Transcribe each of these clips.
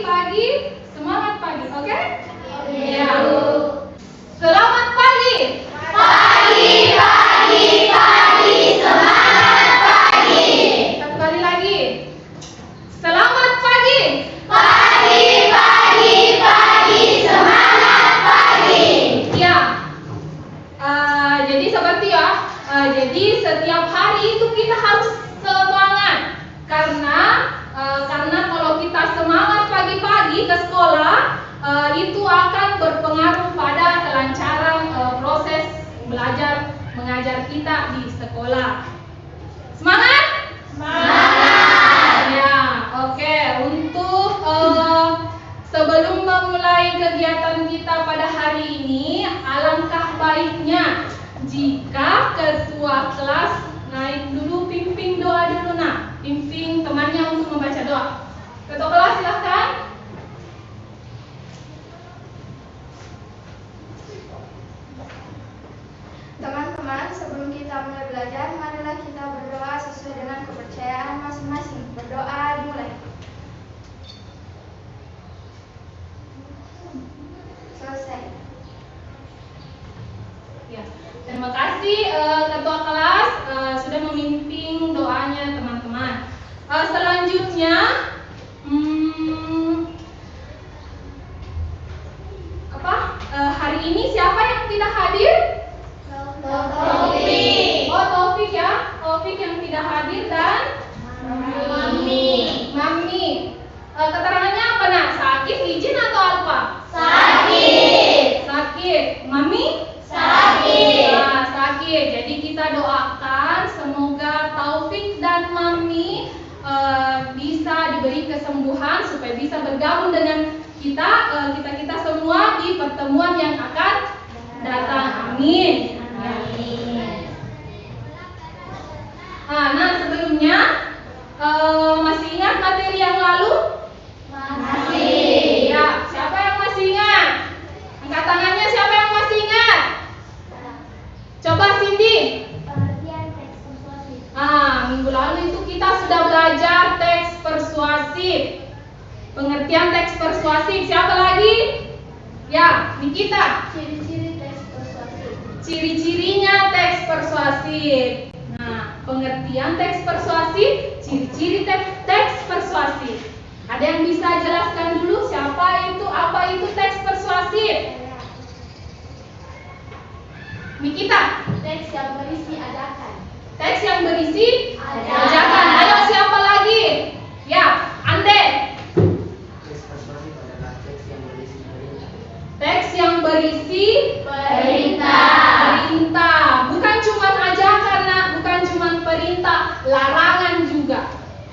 Pagi, semangat pagi, oke? Ya. Selamat pagi. Pagi, semangat pagi. Satu kali lagi. Selamat pagi. Pagi, semangat pagi. Ya. Jadi seperti ya. Jadi setiap hari itu kita harus semangat karena kalau kita semangat pagi-pagi ke sekolah itu akan berpengaruh pada kelancaran proses belajar mengajar kita di sekolah. Semangat? Semangat. Ya, oke. Untuk sebelum memulai kegiatan kita pada hari ini, alangkah baiknya jika ketua kelas naik dulu pimpin doa dulu, nah, pimpin temannya untuk membaca doa. Ketua kelas silahkan. Teman-teman, sebelum kita mulai belajar, marilah kita berdoa sesuai dengan kepercayaan masing-masing. Berdoa dimulai. Selesai. Ya, terima kasih ketua kelas sudah memimpin doanya teman-teman. Selanjutnya, hari ini siapa yang tidak hadir? Taufik. Oh, Taufik ya, Taufik yang tidak hadir dan Mami. Keterangannya apa nak? Sakit, izin atau apa? Sakit. Sakit. Mami? Sakit. Nah, sakit. Jadi kita doakan semoga Taufik dan Mami bisa diberi kesembuhan supaya bisa bergabung dengan kita semua di pertemuan yang akan datang. Amin. Nah, sebelumnya masih ingat materi yang lalu? Masih. Ya, siapa yang masih ingat? Angkat tangannya siapa yang masih ingat? Coba Cindy. Minggu lalu itu kita sudah belajar teks persuasif. Pengertian teks persuasif. Siapa lagi? Ya, Nikita. Ciri-ciri teks persuasif. Ciri-cirinya teks persuasif. Nah, pengertian teks persuasif, ciri-ciri teks persuasif. Ada yang bisa jelaskan dulu apa itu teks persuasif? Nikita. Teks yang berisi ajakan. Teks yang berisi Ajakan. ajakan. Ayo siapa lagi? Ya, Ande. Teks persuasif adalah teks yang berisi perintah. Teks yang berisi Perintah. Bukan cuma ajakan, nak. Bukan cuma perintah, larangan juga.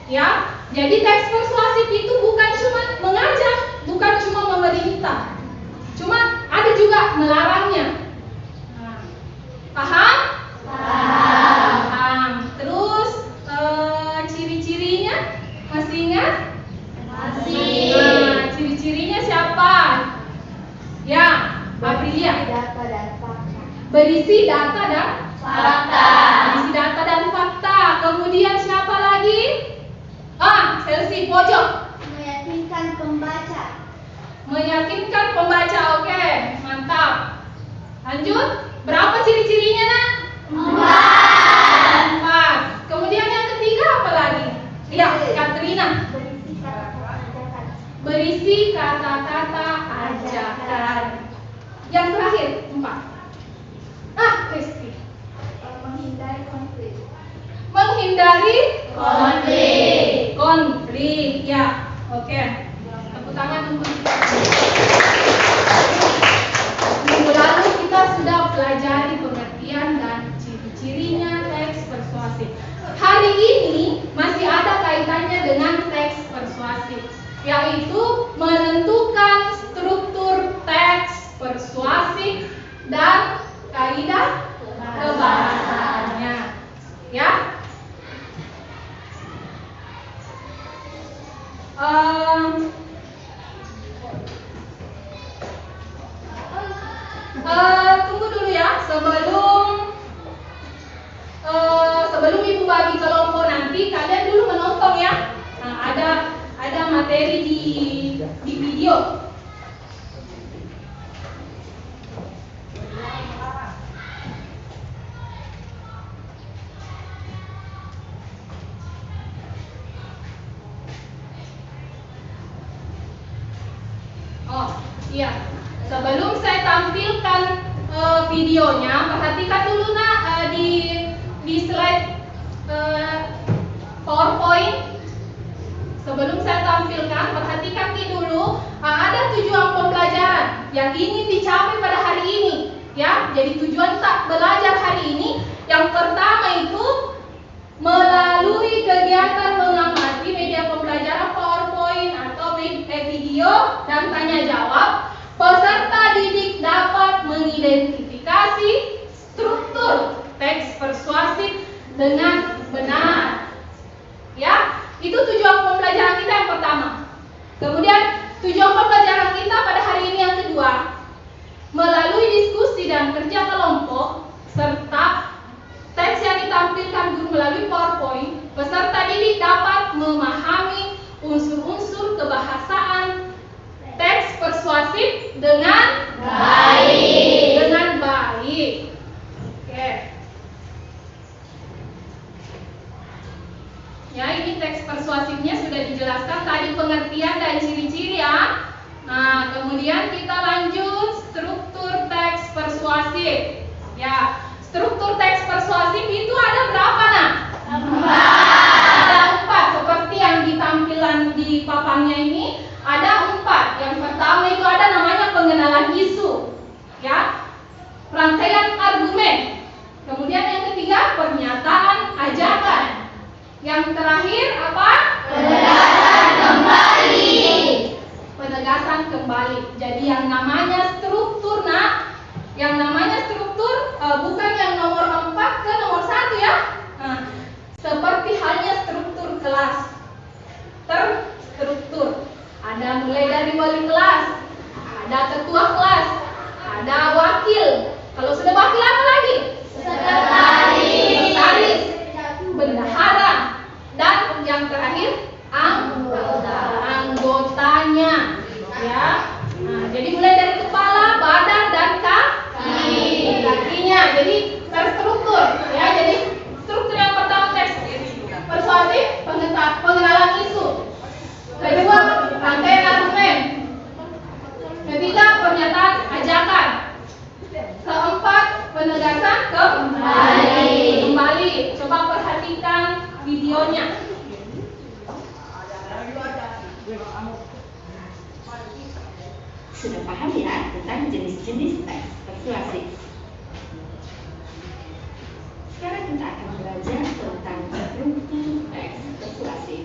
Ya. Jadi teks persuasif itu bukan cuma mengajak, bukan cuma memerintah. Cuma ada juga melarangnya. Nah, paham? Paham. Terus ciri-cirinya masih ingat? Masih. Nah, ciri-cirinya siapa? Ya, Aprilia. Data dan fakta. Berisi data dan Fakta. Berisi data dan fakta. Kemudian siapa lagi? Chelsea pojok. Meyakinkan pembaca. Meyakinkan pembaca. Oke, mantap. Lanjut. Berapa ciri-cirinya, nak? 4. Kemudian yang ketiga apa lagi? Ya, Katrina. Berisi kata-kata ajakan. Berisi kata-kata ajakan. Yang terakhir 4. Kristi. Menghindari konflik. Menghindari Konflik. ya. Oke. Tepuk tangan untuk kita. Minggu lalu kita sudah pelajari pengertian dan ciri-cirinya teks persuasif. Hari ini masih ada kaitannya dengan teks persuasif, yaitu menentukan struktur teks persuasif dan kaidah kebahasaannya. Ya. Tunggu dulu ya, sebelum Ibu bagi kelompok nanti kalian dulu menonton ya. Nah, ada materi di video. Oh, iya. Sebelum saya tampilkan videonya, perhatikan dulu nak di slide PowerPoint. Sebelum saya tampilkan, perhatikan dulu ada tujuan pembelajaran yang ingin dicapai pada hari ini. Ya, jadi tujuan tak belajar hari ini yang pertama itu melalui kegiatan mengamati media pembelajaran PowerPoint atau video dan tanya jawab, peserta didik dapat mengidentifikasi struktur teks persuasif dengan benar. Ya, itu tujuan pembelajaran kita yang pertama. Kemudian tujuan pembelajaran kita pada hari ini yang kedua, melalui diskusi dan kerja kelompok serta teks yang ditampilkan guru melalui PowerPoint, peserta didik dapat memahami unsur-unsur kebahasaan teks persuasif dengan baik. Dengan baik. Oke. Ya, ini teks persuasifnya sudah dijelaskan tadi pengertian dan ciri-ciri ya. Nah, kemudian kita lanjut struktur teks persuasif. Ya, struktur teks persuasif itu ada berapa nak? 4. Ada 4 seperti yang ditampilan di papannya ini. Ada 4. Yang pertama itu ada namanya pengenalan isu. Ya, rangkaian argumen. Kemudian yang ketiga pernyataan ajakan. Yang terakhir apa? Penegasan kembali. Penegasan kembali. Jadi yang namanya struktur nak, yang namanya struktur bukan yang nomor 4 ke nomor 1 ya. Nah, seperti halnya struktur kelas. Terstruktur. Ada mulai dari wali kelas, ada ketua kelas, ada wakil. Kalau sudah wakil apa lagi? Sekretaris, bendahara, dan yang terakhir anggotanya. Ya. Nah, jadi mulai dari kepala, badan, dan kakinya. Jadi terstruktur. Ya, jadi struktur yang pertama teks persuasif, pengenalan isu. Kedua, rangkaian argumen. Ketiga, pernyataan ajakan. Keempat, penegasan kembali. Coba perhatikan videonya. Sudah paham ya tentang jenis-jenis teks persuasif? Sekarang kita akan belajar tentang struktur teks persuasif.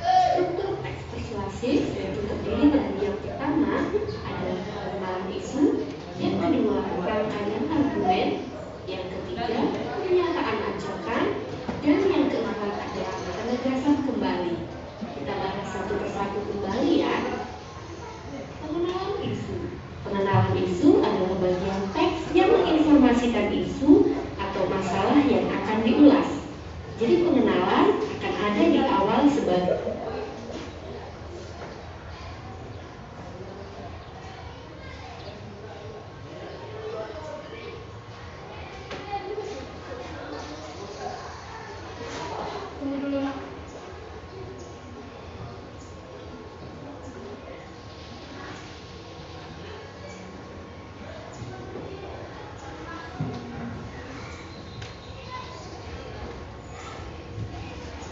Struktur teks persuasif itu terdiri dari yang pertama adalah pengenalan isu, yang kedua rangkaian argumen, yang ketiga pernyataan ajakan, dan yang keempat adalah penegasan kembali. Kita bahas satu persatu kembali ya. Pengenalan isu. Pengenalan isu adalah bagian teks yang menginformasikan isu atau masalah yang akan diulas. Jadi pengenalan akan ada di awal sebagai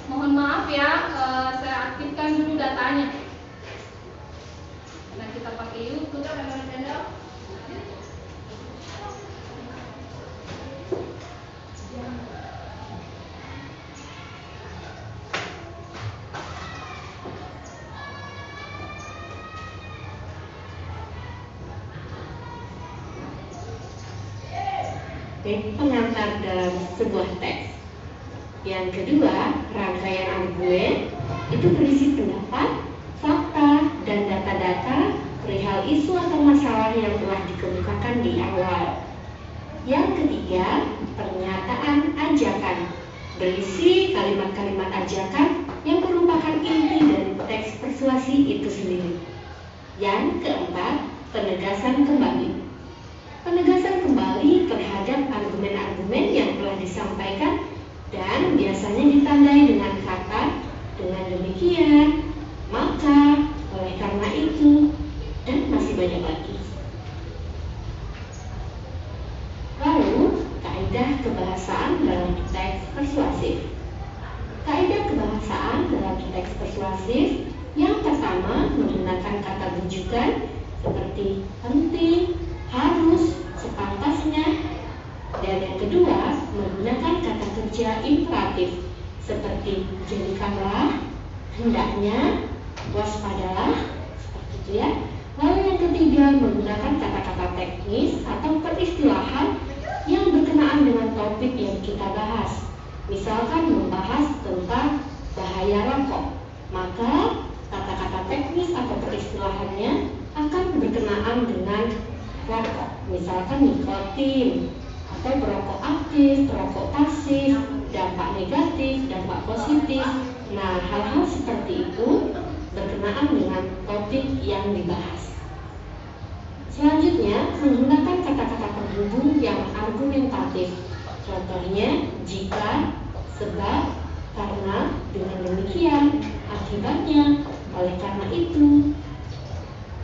Mohon maaf ya, saya aktifkan dulu datanya. Nah, kita pakai YouTube. pengantar dalam sebuah teks. Yang kedua, rangkaian argumen itu berisi pendapat, fakta, dan data-data perihal isu atau masalah yang telah dikemukakan di awal. Yang ketiga, pernyataan ajakan berisi kalimat-kalimat ajakan yang merupakan inti dari teks teks persuasi itu sendiri. Yang keempat, penegasan kembali. Penegasan kembali terhadap argumen-argumen yang telah disampaikan dan biasanya ditandai dengan kata dengan demikian, maka, oleh karena itu, dan masih banyak lagi. Lalu, kaidah kebahasaan dalam teks persuasif. Kaidah kebahasaan dalam teks persuasif yang pertama menggunakan kata bujukan seperti penting, harus, sepantasnya, dan yang kedua menggunakan kata kerja imperatif seperti jadikanlah, hendaknya, waspadalah, seperti itu ya. Lalu yang ketiga menggunakan kata-kata teknis atau peristilahan yang berkenaan dengan topik yang kita bahas. Misalkan membahas tentang bahaya rokok, maka kata-kata teknis atau peristilahannya akan berkenaan dengan rokok. Misalkan nikotin, atau perokok aktif, perokok pasif, dampak negatif, dampak positif. Nah, hal-hal seperti itu berkenaan dengan topik yang dibahas. Selanjutnya, menggunakan kata-kata penghubung yang argumentatif. Contohnya, jika, sebab, karena, dengan demikian, akibatnya, oleh karena itu.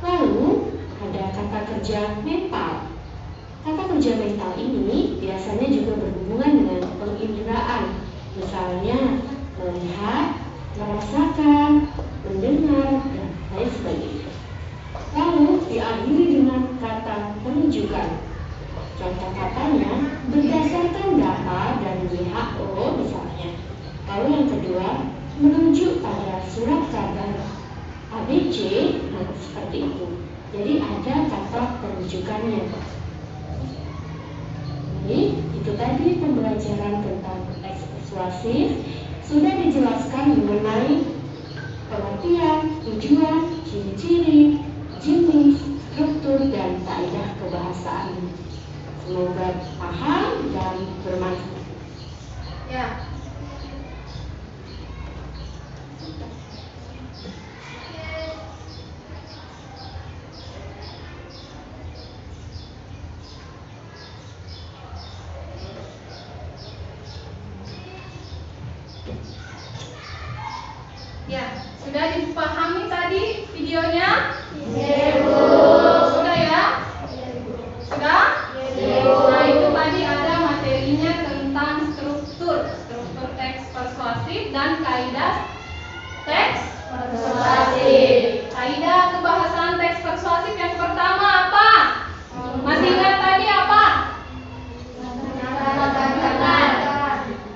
Lalu, ada kata kerja mental. Kata kerja mental ini biasanya juga berhubungan dengan penginderaan. Misalnya, melihat, merasakan, mendengar, dan lain sebagainya. Lalu diakhiri dengan kata menunjukkan. Contoh katanya berdasarkan data dari WHO misalnya. Lalu yang kedua merujuk pada surat kabar ABC, nah seperti itu. Jadi ada kata perujukannya. Jadi itu tadi pembelajaran tentang teks persuasif. Sudah dijelaskan mengenai pengertian, tujuan, ciri-ciri, jenis, struktur, dan kaidah kebahasaan. Semoga paham dan bermanfaat. Ya. Ya, sudah dipahami tadi videonya? Sudah ya? Sudah? Nah, itu tadi ada materinya tentang struktur teks persuasif dan kaidah teks persuasif. Kaidah kebahasaan teks persuasif yang pertama apa? Masih ingat tadi apa?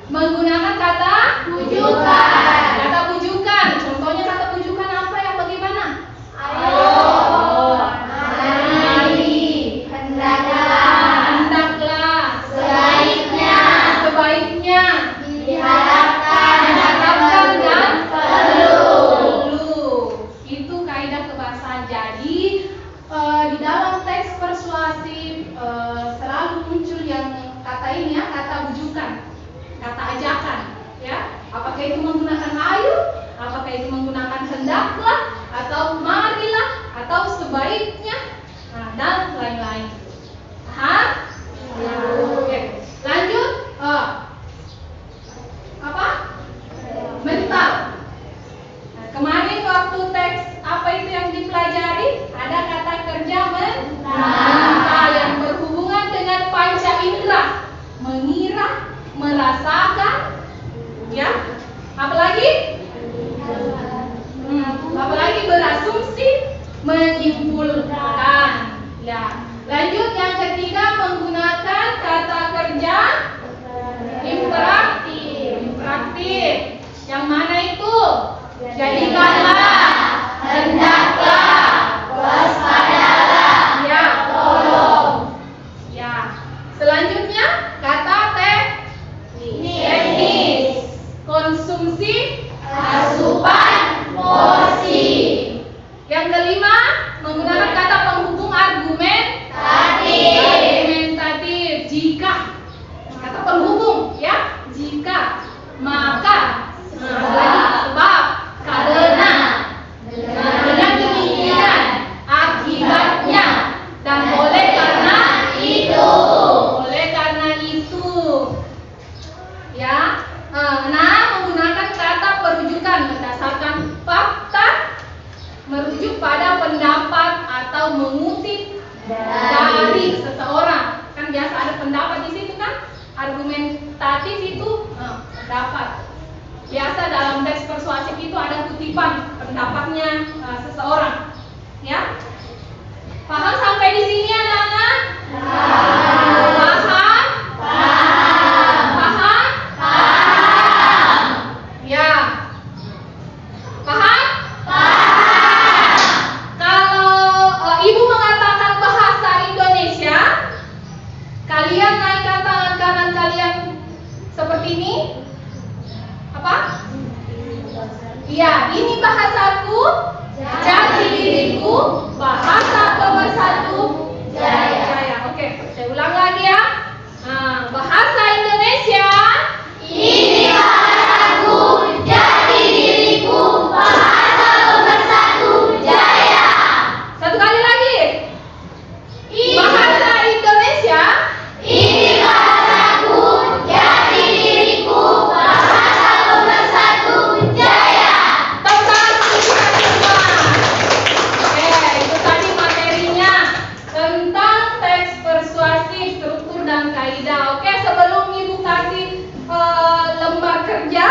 Menggunakan kata Bujukan. Kata bujukan. Contohnya kata bujukan apa yang bagaimana? Ayo, mari, hendaklah, sebaiknya, diharapkan dan perlu. Itu kaidah kebahasaan. Jadi di dalam teks persuasif selalu muncul yang kata ini ya, kata bujukan, kata ajakan, ya. Apakah itu menggunakan ayo, apakah itu menggunakan hendaklah, atau marilah, atau sebaiknya, nah, dan lain-lain. Paham? Oke. Lanjut. Apa? Mental. Nah, kemarin waktu teks apa itu yang dipelajari? Ada kata kerja mental yang berhubungan dengan panca indera, mengira, merasakan, ya. Apalagi? Apalagi berasumsi, menyimpulkan. Ya. Lanjut yang ketiga menggunakan kata kerja imperatif. Yang mana itu? Jadikanlah, hendaklah, waspadalah, ya, tolong. ya. Selanjutnya kata teknis, konsumsi, Asupan porsi. Yang kelima menggunakan kata penghubung argumentatif. Jika, kata penghubung ya, jika, maka, lagi sebab, karena, merujuk pada pendapat atau mengutip dari seseorang. Kan biasa ada pendapat di situ kan? Argumentatif itu pendapat. Biasa dalam teks persuasif itu ada kutipan pendapatnya seseorang. Ya? Paham sampai di sini anak-anak? Paham? Paham? Ya. Paham? Kalau ibu mengatakan bahasa Indonesia, kalian naikkan tangan kanan kalian seperti ini. Apa? Iya, ini bahasaku, jati diriku, bahasa pemersatu jaya. Oke, saya ulang lagi ya. Bahasa Indonesia. Ini bahasaku, jati diriku, bahasa pemersatu jaya. Satu kali lagi. Bahasa Indonesia. Ini bahasaku, jati diriku, bahasa pemersatu jaya. Tepuk semua. Oke, itu tadi materinya tentang teks persuasif, struktur dan kaidah. Oke, sebelum ibu kasih lembar kerja,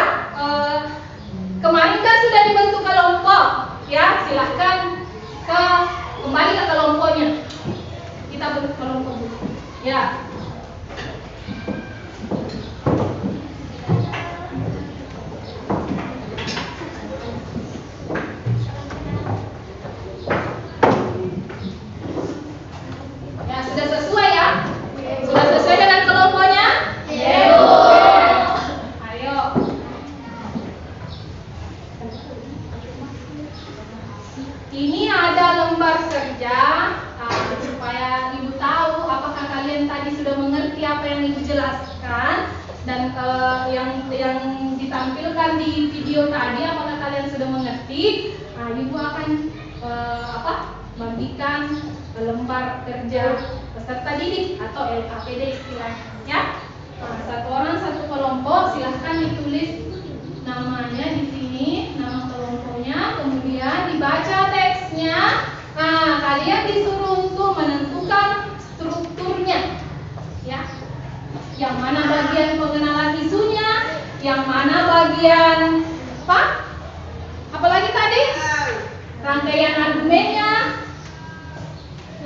kemarin kan sudah dibentuk kelompok, ya silahkan kembali ke kelompoknya. Kita bentuk kelompok dulu. Ya. Ya, sudah sesuai ya? Sudah sesuai dengan kelompoknya? Ayo. Ini ada lembar kerja supaya ibu tahu apakah kalian tadi sudah mengerti apa yang ibu jelaskan dan yang ditampilkan di video tadi apakah kalian sudah mengerti. Nah, ibu akan bagikan lembar kerja peserta didik atau LKPD istilahnya. Nah, satu orang satu kelompok, silahkan ditulis namanya di sini, nama kelompoknya, kemudian dibaca teksnya. Nah, kalian disuruh untuk menentukan strukturnya, ya. Yang mana bagian pengenalan isunya, yang mana bagian apa? Apalagi tadi? Rangkaian argumennya,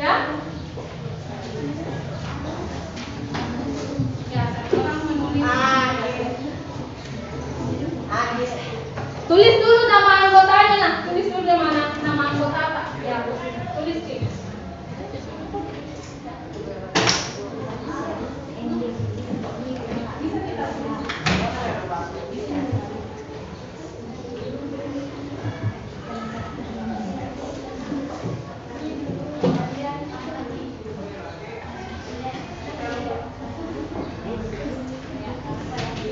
ya. Ya, satu orang menulis. Tulis dulu nama anggotanya, nah. Tulis dulu nama anggota apa? Ya, tulis sih.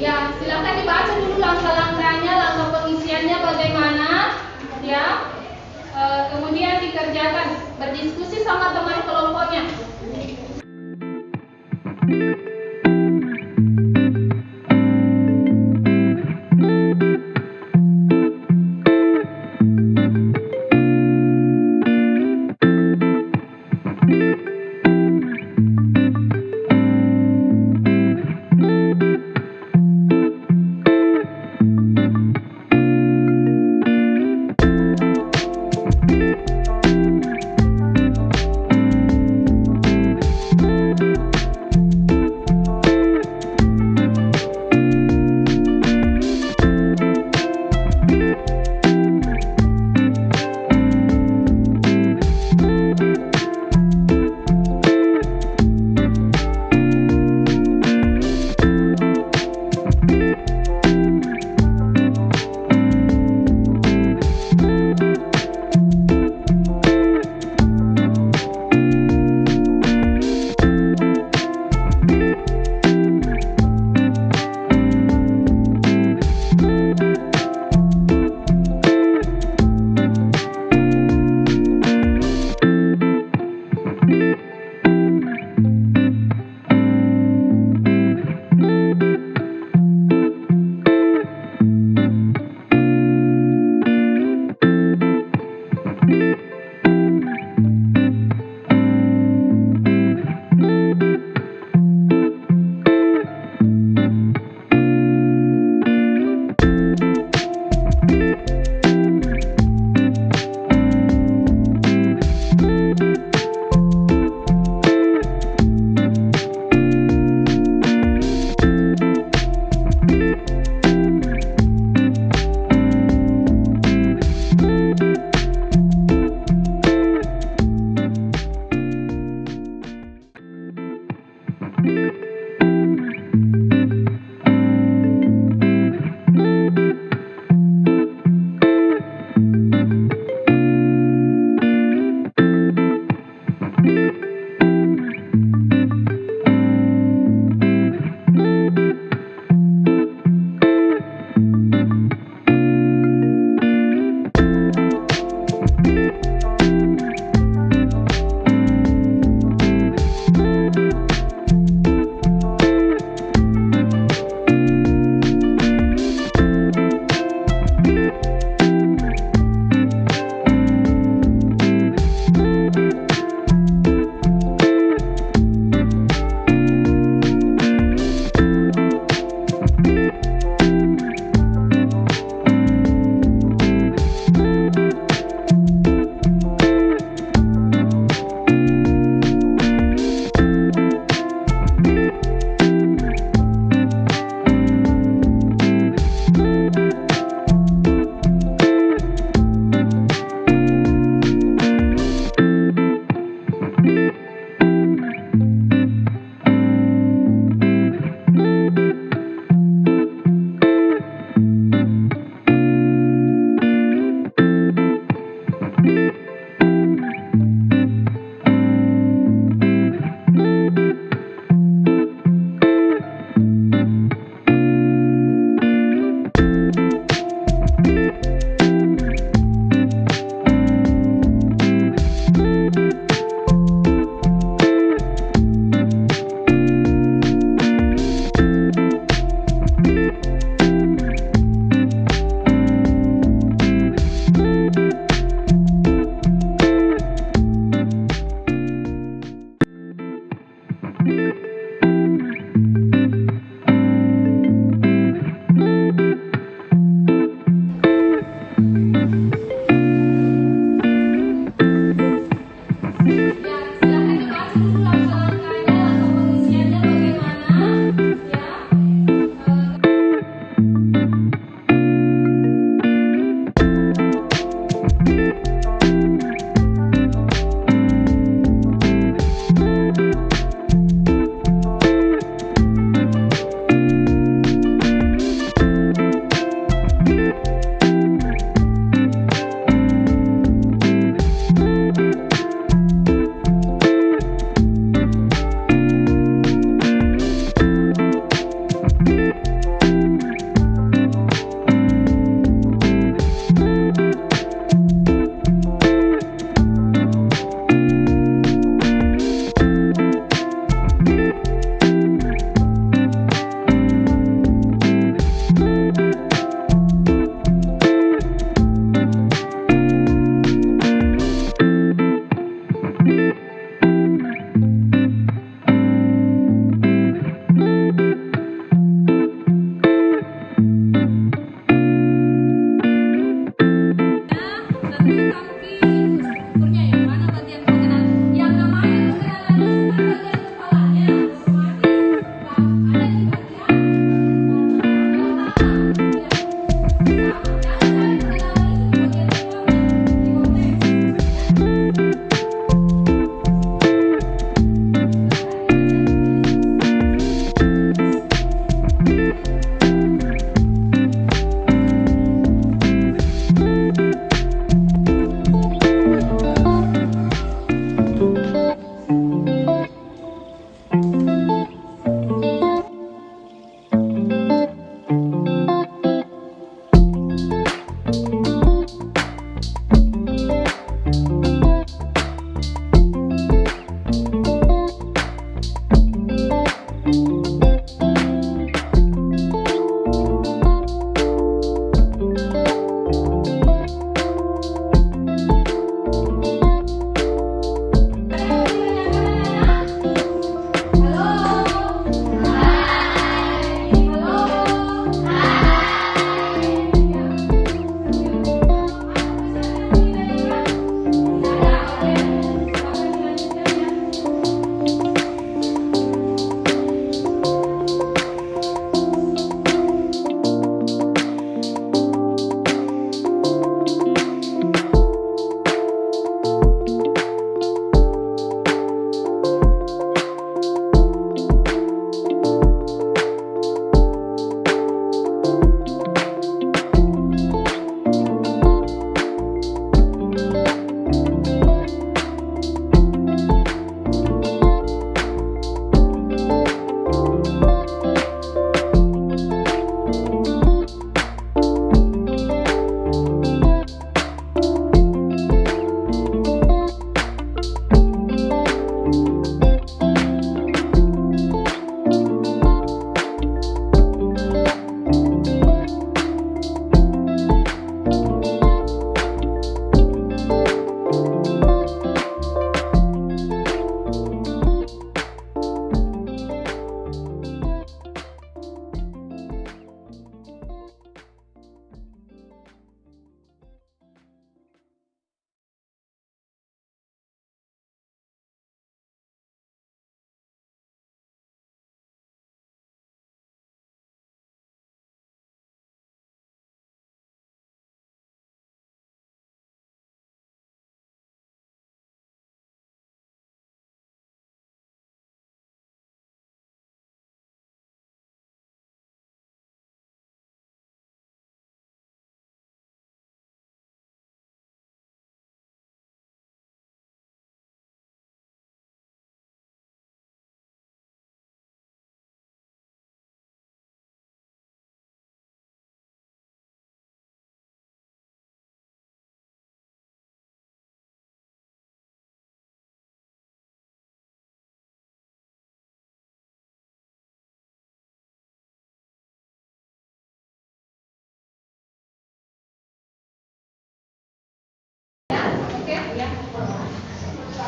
Ya, silakan dibaca dulu langkah-langkahnya, langkah pengisiannya bagaimana, ya. Kemudian dikerjakan, berdiskusi sama teman kelompoknya.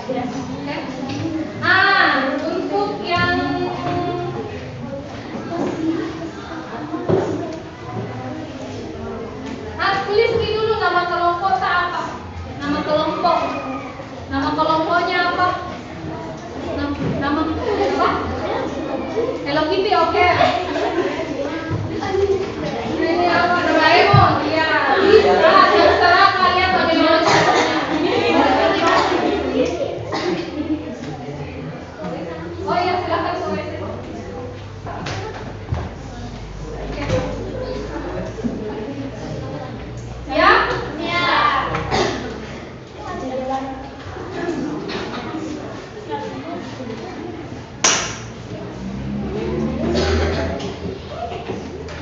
Oke. Nah, untuk yang tulis ini dulu nama kelompok apa? Nama kelompok. Nama kelompoknya apa? Nama apa? Hello Kitty, oke. Ini apa? Doraemon. Ya, bisa. Terserah kalian bagaimana caranya. Oh iya, silakan sore. Siap?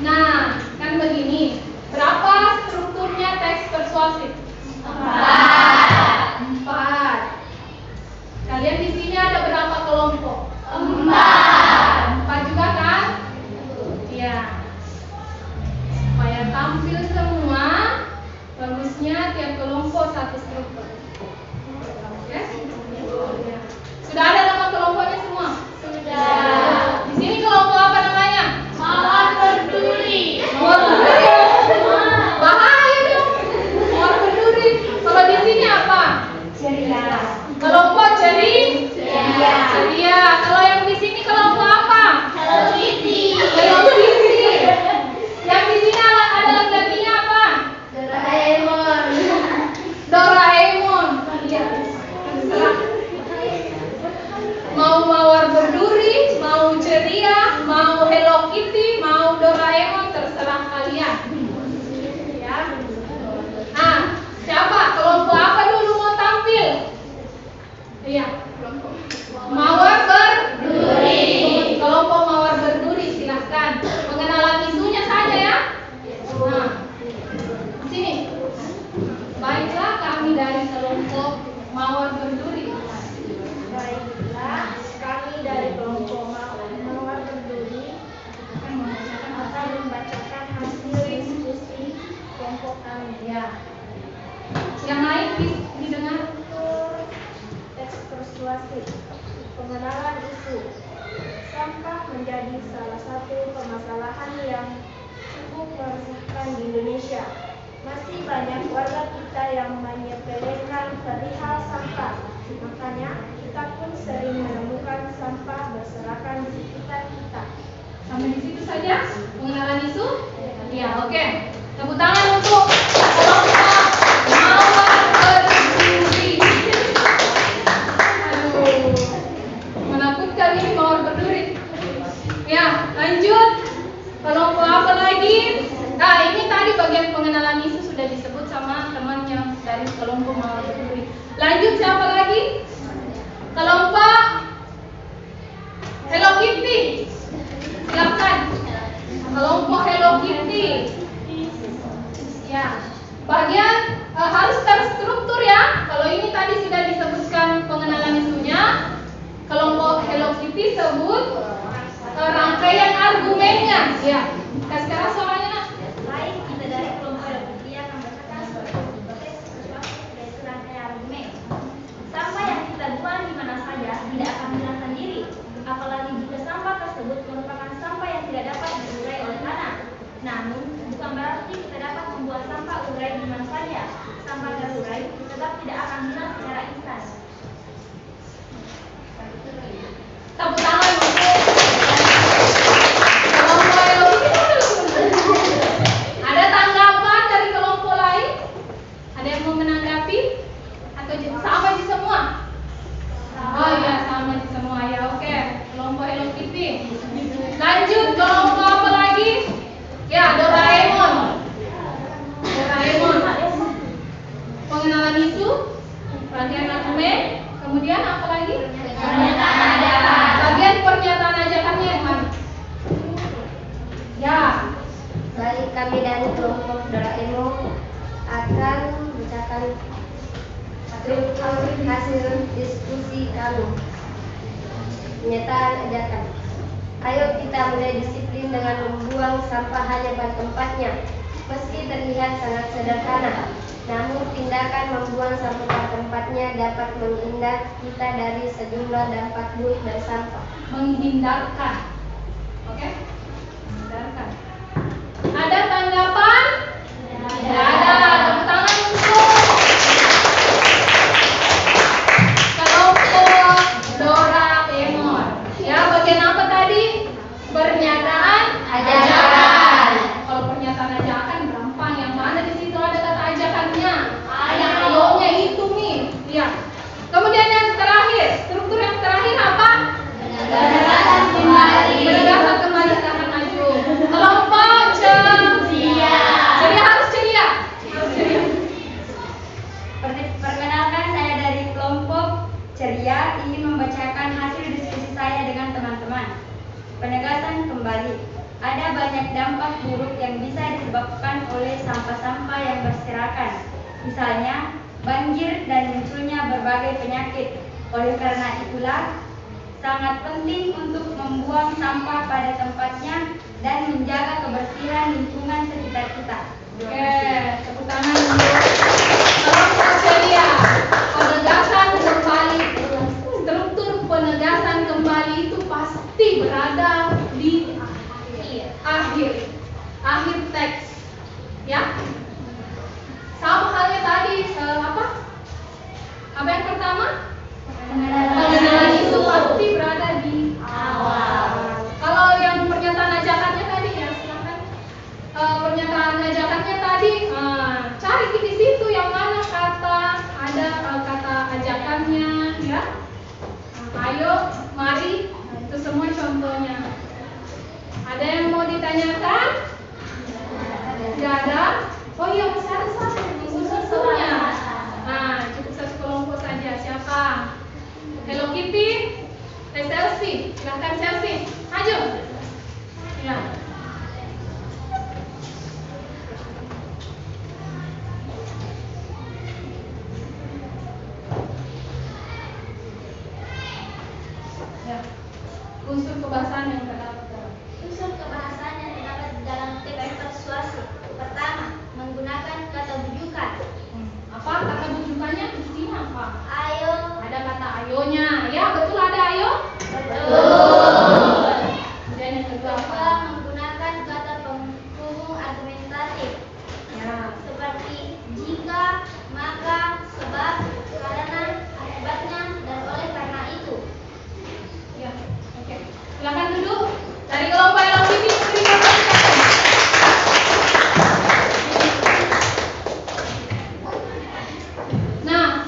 Nah, kan begini. Berapa strukturnya teks persuasif? 4. Kalian di sini ada berapa kelompok? 4 juga kan? Iya. Supaya tampil semua, bagusnya tiap kelompok satu struktur. Oke? Ya. Sudah ada nama kelompoknya semua? Sudah. Di sini kelompok apa namanya? Mawar berduri. Mawar berduri. Bahaya dong. Mawar berduri. Kalau di sini apa? Ceria. Kelompok ceria. Kalau yang di sini kelompok apa? Hello Kitty. Hello Kitty. Yang di sini ada laki-lakinya apa? Doraemon. Doraemon. Iya. Terserah. Mau mawar berduri, mau ceria, mau Hello Kitty, mau Doraemon, terserah kalian. Ya. Nah, siapa? Kelompok apa dulu mau tampil? Iya, kelompok mawar berduri. Kelompok mawar berduri, silahkan. Pengenalan isunya saja ya. Nah, sini. Baiklah, kami dari kelompok mawar berduri. Baiklah, kami dari kelompok Mawar Berduri akan membacakan hasil diskusi kelompok kami. Ya. Yang lain didengar. Teks persuasif. Pengenalan isu. Sampah menjadi salah satu permasalahan yang cukup meresahkan di Indonesia. Masih banyak warga kita yang menyepelekan perihal sampah. Makanya kita pun sering menemukan sampah berserakan di sekitar kita. Sampai di situ saja pengenalan isu. Ya, oke. Tepuk tangan untuk kelompok mawar berduri. Aduh, menakutkan ini mawar berduri. Ya, lanjut. Kelompok apa lagi? Nah, ini tadi bagian pengenalan isu sudah disebut sama teman yang dari kelompok mawar berduri. Lanjut, siapa lagi? Kelompok Hello Kitty. Silakan. Kelompok Hello Kitty. Ya. Bagian harus terstruktur ya. Kalau ini tadi sudah disebutkan pengenalan isunya. Kelompok Hello Kitty sebut rangkaian argumennya. Ya. Sekarang soalnya nak. Baik, kita dari kelompok Hello Kitty akan membacakan teks persuasif yaitu rangkaian argumen. Sampah yang kita buang di mana saja tidak akan hilang sendiri, apalagi jika sampah tersebut merupakan sampah yang tidak dapat diurai oleh tanah. Namun, bukan berarti kita dapat membuat sampah urai di mana saja. Sampah terurai tetap tidak akan hilang secara instan. Tepuk tangan untuk kelompok Hello Kitty. Ada tanggapan dari kelompok lain? Ada yang mau menanggapi? Atau sama di semua? Oh iya, sama di semua ya. Oke, kelompok Hello Kitty. Lanjut, kelompok apa lagi? Ya, Doraemon. Doraemon. Pengenalan isu, bagian argumen, kemudian apa lagi? Pernyataan ajakan. Bagian pernyataan ajakannya yang mana? Ya. Baik, kami dari kelompok Doraemon akan membacakan hasil diskusi kami. Pernyataan ajakan. Ayo kita mulai disiplin dengan membuang sampah hanya pada tempatnya. Meski terlihat sangat sederhana, Namun tindakan membuang sampah pada tempatnya dapat menghindar kita dari sejumlah dampak buruk dari sampah. Menghindarkan. Oke? Menghindarkan. Ada tanggapan? Tidak ada. Tepuk tangan untuk kelompok Doraemon. Ya, bagian apa tadi? Pernyataan ajakan. Kalau pernyataan ajakan gampang. Yang mana di situ ada kata ajakannya? Ayonya itu nih. Lihat. Kemudian yang terakhir, struktur yang terakhir apa? Penegasan kembali. Penegasan kembali silahkan maju. Kelompok ceria. Ceria harus ceria. Harus ceria. Perkenalkan, saya dari kelompok ceria ingin membacakan hasil diskusi saya dengan teman-teman. Penegasan kembali. Ada banyak dampak buruk yang bisa disebabkan oleh sampah-sampah yang berserakan. Misalnya, banjir dan munculnya berbagai penyakit. Oleh karena itulah, sangat penting untuk membuang sampah pada tempatnya dan menjaga kebersihan lingkungan sekitar kita. Oke, tepuk tangan untuk kelompok ceria. Penegasan kembali. Struktur penegasan kembali itu pasti berada di akhir teks. Ya. Sama halnya tadi apa? Apa yang pertama? Pengenalan itu pasti berada di awal. Kalau yang pernyataan ajakannya tadi ya silakan. Pernyataan ajakannya tadi cari di situ yang mana ada kata ajakannya ya. Ayo, mari. Itu semua contohnya. Ada yang mau ditanyakan? Tidak ada? Oh iya, masih ada satu susunya. Nah, cukup satu kelompok saja. Siapa? Hello Kitty, Chelsea. Silahkan Chelsea, maju. Ya. Ya. Unsur kebahasan yang terdapat dalam. Unsur kebahasan yang terdapat di dalam teks persuasi. Pertama, menggunakan kata bujukan. Apa kata bujukannya? Kuncinya apa? Ayo. Ada kata ayonya. Ya, betul ada ayo? Betul. Kemudian yang kedua apa? Kedua, menggunakan kata penghubung argumentatif. Ya. Seperti jika, maka, sebab, karena, akibatnya, dan oleh karena itu. Ya. Oke. Silakan duduk. Dari kelompok LPP berikutnya. Nah,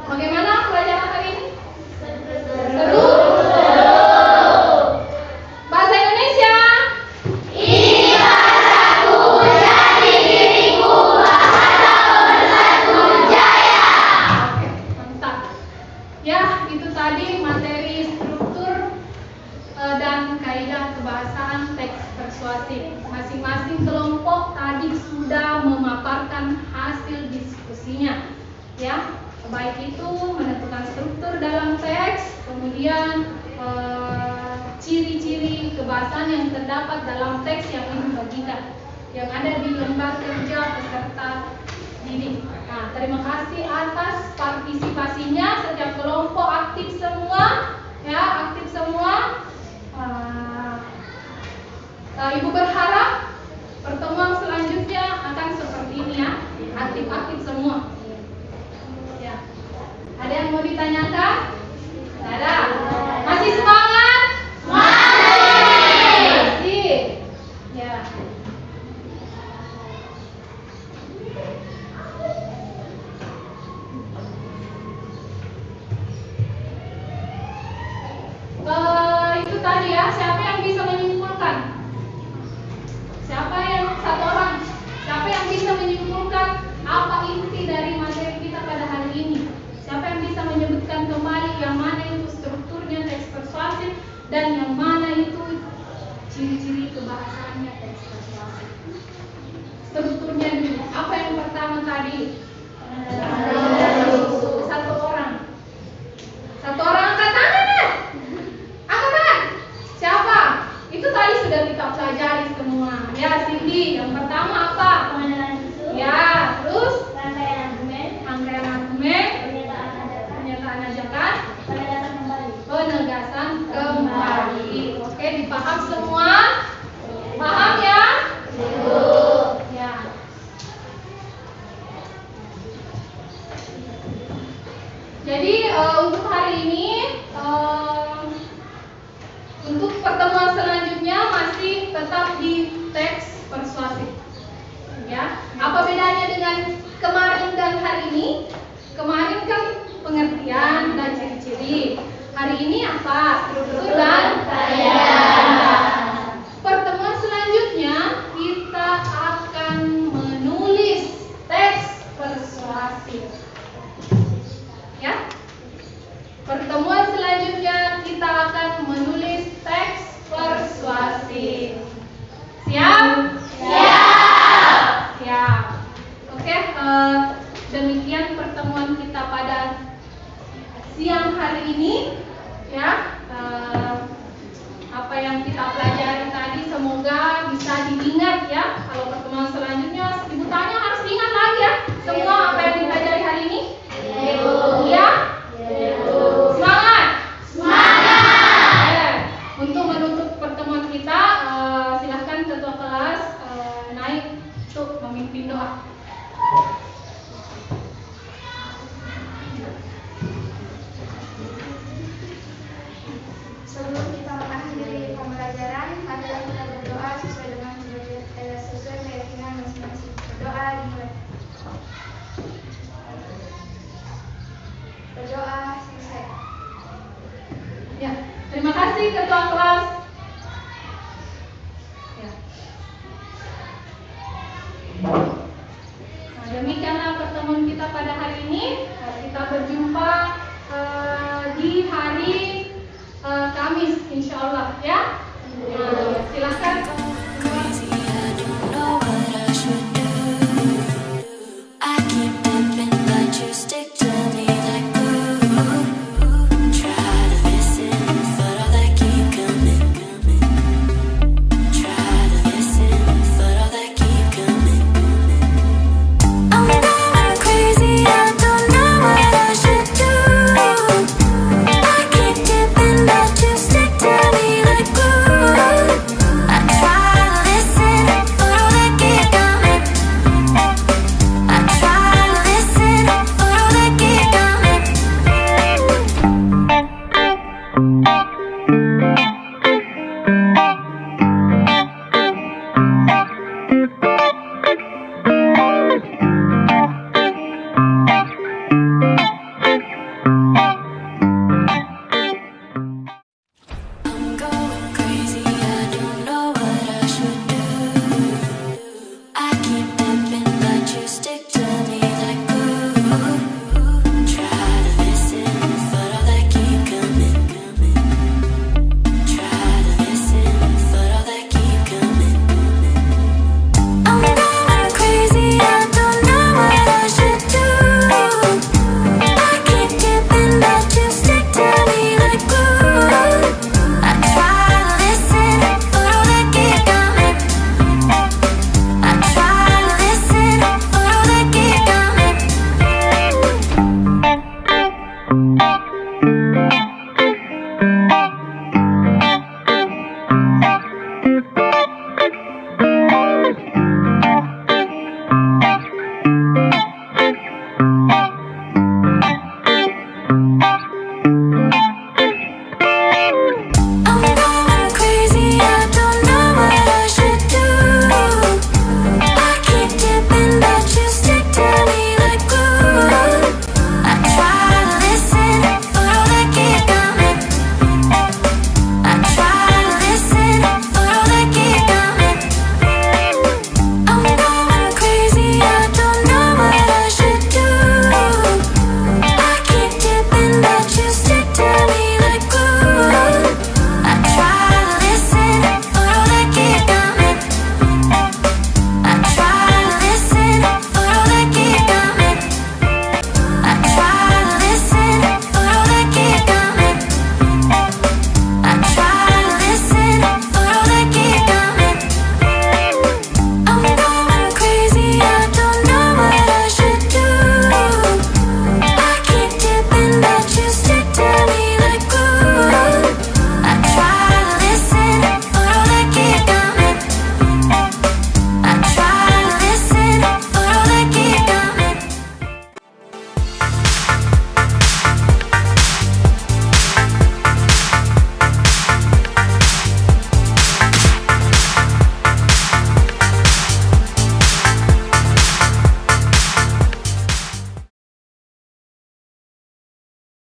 bagaimana pelajaran hari ini? Seru. Bahasa Indonesia. Ini bahasaku, jadi diriku, bahasa bersatu jaya. Oke, mantap. Ya, itu tadi materi struktur dan kaidah kebahasaan teks persuasif. Masing-masing kelompok tadi sudah memaparkan hasil diskusinya. Ya, baik itu menentukan struktur dalam teks, kemudian ciri-ciri kebahasaan yang terdapat dalam teks yang dibagikan, yang ada di lembar kerja peserta didik. Nah, terima kasih atas partisipasinya. Setiap kelompok aktif semua, ya, aktif semua. Ibu berharap pertemuan selanjutnya akan seperti ini ya, aktif-aktif semua. Ya. Ada yang mau ditanyakan? Tidak ada. Masih semangat? Masih. Ya. Jadi untuk hari ini untuk pertemuan selanjutnya masih tetap di teks persuasif. Ya, apa bedanya dengan kemarin dan hari ini? Kemarin kan pengertian dan ciri-ciri. Hari ini apa? Struktur dan pertemuan selanjutnya kita akan menulis teks persuasif. Ya. Pertemuan selanjutnya kita akan menulis teks persuasif. Siap? Siap. Oke, demikian pertemuan kita pada siang hari ini. Ya, apa yang kita pelajari tadi semoga bisa diingat ya. Kalau pertemuan selanjutnya Ibu tanya harus diingat lagi ya. Semua apa yang dipelajari hari ini? Ya? Semangat. Untuk menutup pertemuan kita, silahkan ketua kelas naik untuk memimpin doa. Sebelum kita mengakhiri pembelajaran, marilah kita berdoa sesuai dengan keyakinan masing-masing. Berdoa dimulai. Berdoa selesai. Ya, terima kasih ketua kelas. Ya. Nah, demikianlah pertemuan kita pada hari ini. Kita berjumpa di hari Kamis, insya Allah ya. Silahkan.